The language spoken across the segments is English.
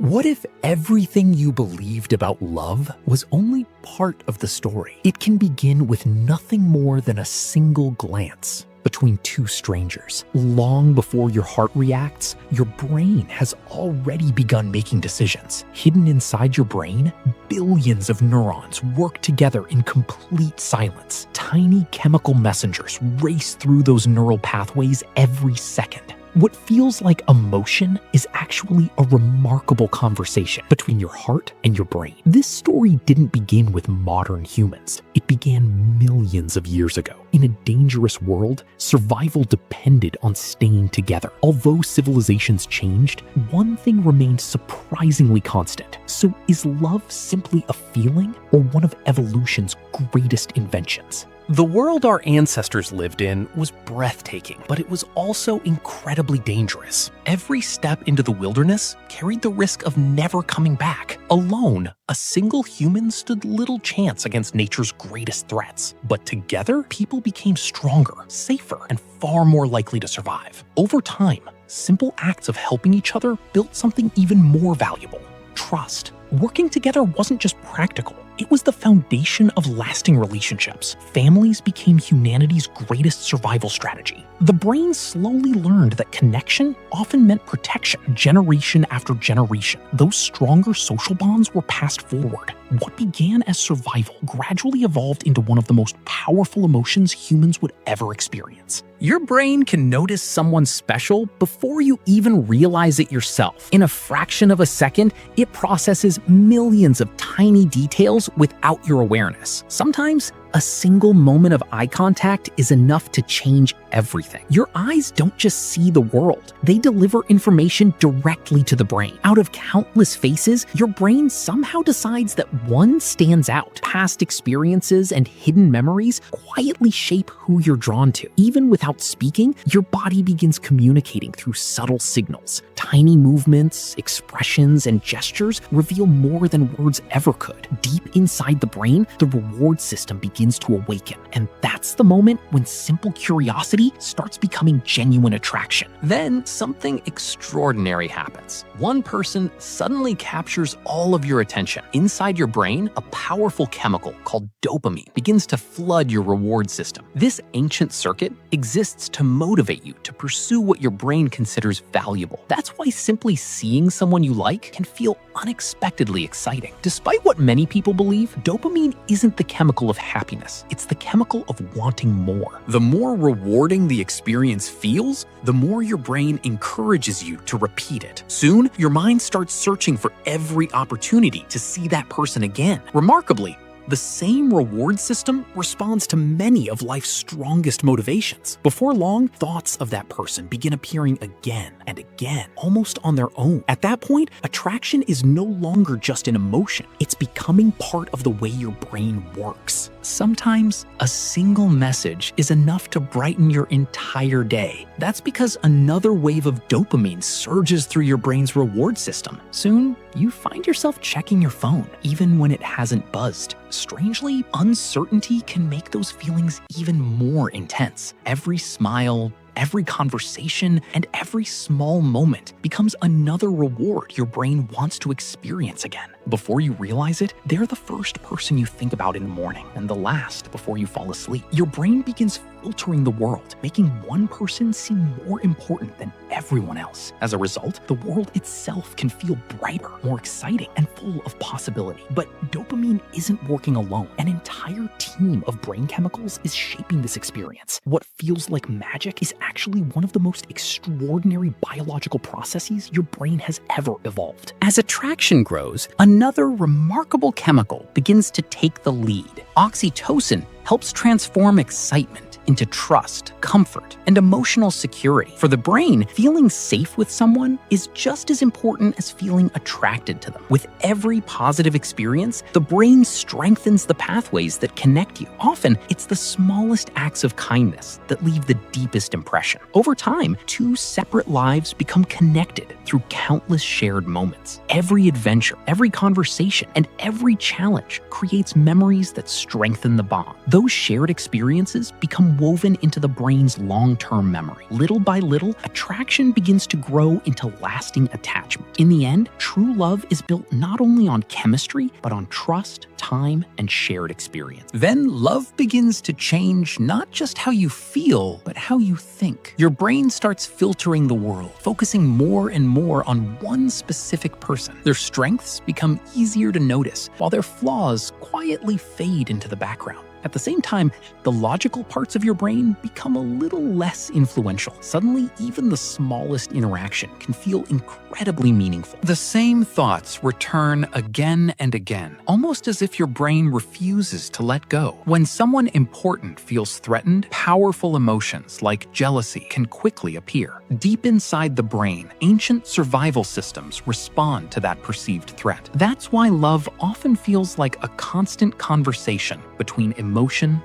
What if everything you believed about love was only part of the story? It can begin with nothing more than a single glance between two strangers. Long before your heart reacts, your brain has already begun making decisions. Hidden inside your brain, billions of neurons work together in complete silence. Tiny chemical messengers race through those neural pathways every second. What feels like emotion is actually a remarkable conversation between your heart and your brain. This story didn't begin with modern humans. It began millions of years ago. In a dangerous world, survival depended on staying together. Although civilizations changed, one thing remained surprisingly constant. So is love simply a feeling or one of evolution's greatest inventions? The world our ancestors lived in was breathtaking, but it was also incredibly dangerous. Every step into the wilderness carried the risk of never coming back. Alone, a single human stood little chance against nature's greatest threats. But together, people became stronger, safer, and far more likely to survive. Over time, simple acts of helping each other built something even more valuable: trust. Working together wasn't just practical. It was the foundation of lasting relationships. Families became humanity's greatest survival strategy. The brain slowly learned that connection often meant protection, generation after generation. Those stronger social bonds were passed forward. What began as survival gradually evolved into one of the most powerful emotions humans would ever experience. Your brain can notice someone special before you even realize it yourself. In a fraction of a second, it processes millions of tiny details without your awareness. Sometimes, a single moment of eye contact is enough to change everything. Your eyes don't just see the world, they deliver information directly to the brain. Out of countless faces, your brain somehow decides that one stands out. Past experiences and hidden memories quietly shape who you're drawn to. Even without speaking, your body begins communicating through subtle signals. Tiny movements, expressions, and gestures reveal more than words ever could. Deep inside the brain, the reward system begins to awaken. And that's the moment when simple curiosity starts becoming genuine attraction. Then something extraordinary happens. One person suddenly captures all of your attention. Inside your brain, a powerful chemical called dopamine begins to flood your reward system. This ancient circuit exists to motivate you to pursue what your brain considers valuable. That's why simply seeing someone you like can feel unexpectedly exciting. Despite what many people believe, dopamine isn't the chemical of happiness. It's the chemical of wanting more. The more rewarding the experience feels, the more your brain encourages you to repeat it. Soon, your mind starts searching for every opportunity to see that person again. Remarkably, the same reward system responds to many of life's strongest motivations. Before long, thoughts of that person begin appearing again and again, almost on their own. At that point, attraction is no longer just an emotion. It's becoming part of the way your brain works. Sometimes, a single message is enough to brighten your entire day. That's because another wave of dopamine surges through your brain's reward system. Soon, you find yourself checking your phone, even when it hasn't buzzed. Strangely, uncertainty can make those feelings even more intense. Every smile, every conversation, and every small moment becomes another reward your brain wants to experience again. Before you realize it, they're the first person you think about in the morning and the last before you fall asleep. Your brain begins filtering the world, making one person seem more important than everyone else. As a result, the world itself can feel brighter, more exciting, and full of possibility. But dopamine isn't working alone. An entire team of brain chemicals is shaping this experience. What feels like magic is actually one of the most extraordinary biological processes your brain has ever evolved. As attraction grows, another remarkable chemical begins to take the lead. Oxytocin helps transform excitement into trust, comfort, and emotional security. For the brain, feeling safe with someone is just as important as feeling attracted to them. With every positive experience, the brain strengthens the pathways that connect you. Often, it's the smallest acts of kindness that leave the deepest impression. Over time, two separate lives become connected through countless shared moments. Every adventure, every conversation, and every challenge creates memories that strengthen the bond. Those shared experiences become woven into the brain's long-term memory. Little by little, attraction begins to grow into lasting attachment. In the end, true love is built not only on chemistry, but on trust, time, and shared experience. Then love begins to change not just how you feel, but how you think. Your brain starts filtering the world, focusing more and more on one specific person. Their strengths become easier to notice, while their flaws quietly fade into the background. At the same time, the logical parts of your brain become a little less influential. Suddenly, even the smallest interaction can feel incredibly meaningful. The same thoughts return again and again, almost as if your brain refuses to let go. When someone important feels threatened, powerful emotions like jealousy can quickly appear. Deep inside the brain, ancient survival systems respond to that perceived threat. That's why love often feels like a constant conversation between emotion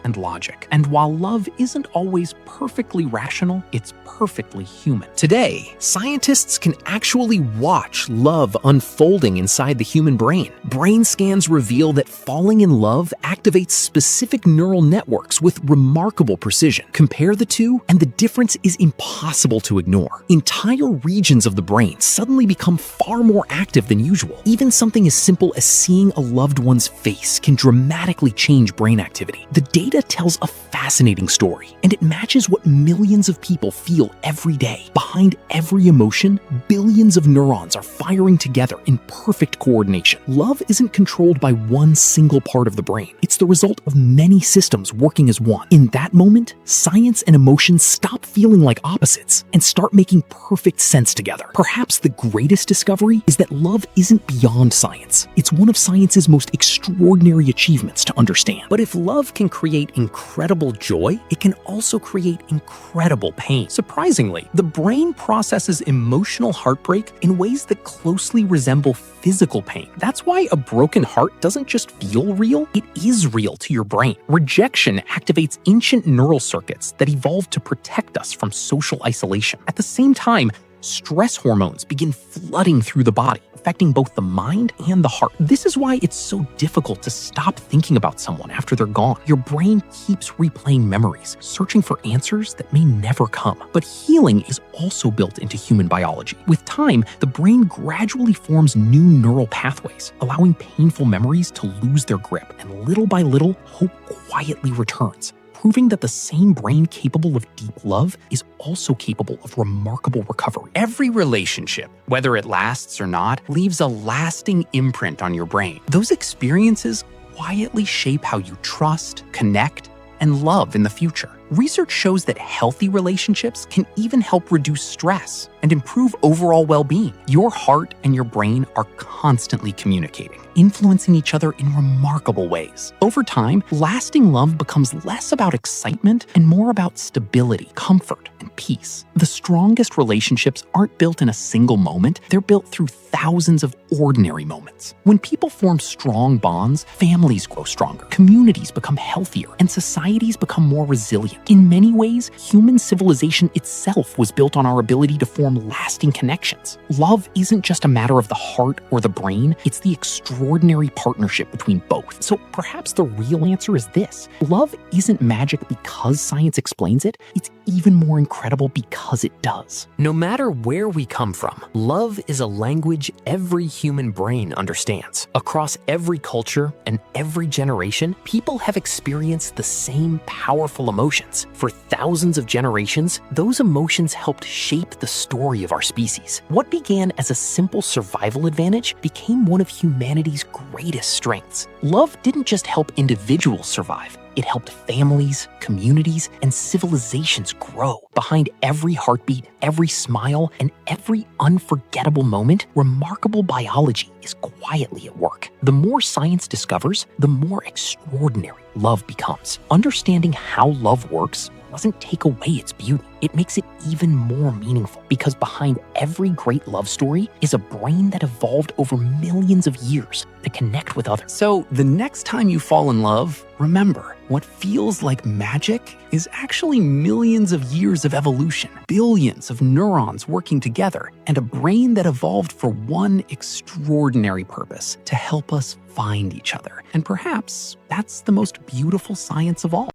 and logic. And while love isn't always perfectly rational, it's perfectly human. Today, scientists can actually watch love unfolding inside the human brain. Brain scans reveal that falling in love activates specific neural networks with remarkable precision. Compare the two, and the difference is impossible to ignore. Entire regions of the brain suddenly become far more active than usual. Even something as simple as seeing a loved one's face can dramatically change brain activity. The data tells a fascinating story, and it matches what millions of people feel every day. Behind every emotion, billions of neurons are firing together in perfect coordination. Love isn't controlled by one single part of the brain. It's the result of many systems working as one. In that moment, science and emotion stop feeling like opposites and start making perfect sense together. Perhaps the greatest discovery is that love isn't beyond science. It's one of science's most extraordinary achievements to understand. But if love can create incredible joy, it can also create incredible pain. Surprisingly, the brain processes emotional heartbreak in ways that closely resemble physical pain. That's why a broken heart doesn't just feel real, it is real to your brain. Rejection activates ancient neural circuits that evolved to protect us from social isolation. At the same time, stress hormones begin flooding through the body, affecting both the mind and the heart. This is why it's so difficult to stop thinking about someone after they're gone. Your brain keeps replaying memories, searching for answers that may never come. But healing is also built into human biology. With time, the brain gradually forms new neural pathways, allowing painful memories to lose their grip. And little by little, hope quietly returns, proving that the same brain capable of deep love is also capable of remarkable recovery. Every relationship, whether it lasts or not, leaves a lasting imprint on your brain. Those experiences quietly shape how you trust, connect, and love in the future. Research shows that healthy relationships can even help reduce stress and improve overall well-being. Your heart and your brain are constantly communicating, influencing each other in remarkable ways. Over time, lasting love becomes less about excitement and more about stability, comfort, and peace. The strongest relationships aren't built in a single moment, they're built through thousands of ordinary moments. When people form strong bonds, families grow stronger, communities become healthier, and societies become more resilient. In many ways, human civilization itself was built on our ability to form lasting connections. Love isn't just a matter of the heart or the brain, it's the extraordinary partnership between both. So perhaps the real answer is this: love isn't magic because science explains it, it's even more incredible because it does. No matter where we come from, love is a language every human brain understands. Across every culture and every generation, people have experienced the same powerful emotions. For thousands of generations, those emotions helped shape the story of our species. What began as a simple survival advantage became one of humanity's greatest strengths. Love didn't just help individuals survive, it helped families, communities, and civilizations grow. Behind every heartbeat, every smile, and every unforgettable moment, remarkable biology is quietly at work. The more science discovers, the more extraordinary love becomes. Understanding how love works doesn't take away its beauty. It makes it even more meaningful, because behind every great love story is a brain that evolved over millions of years to connect with others. So the next time you fall in love, remember, what feels like magic is actually millions of years of evolution, billions of neurons working together, and a brain that evolved for one extraordinary purpose: to help us find each other. And perhaps that's the most beautiful science of all.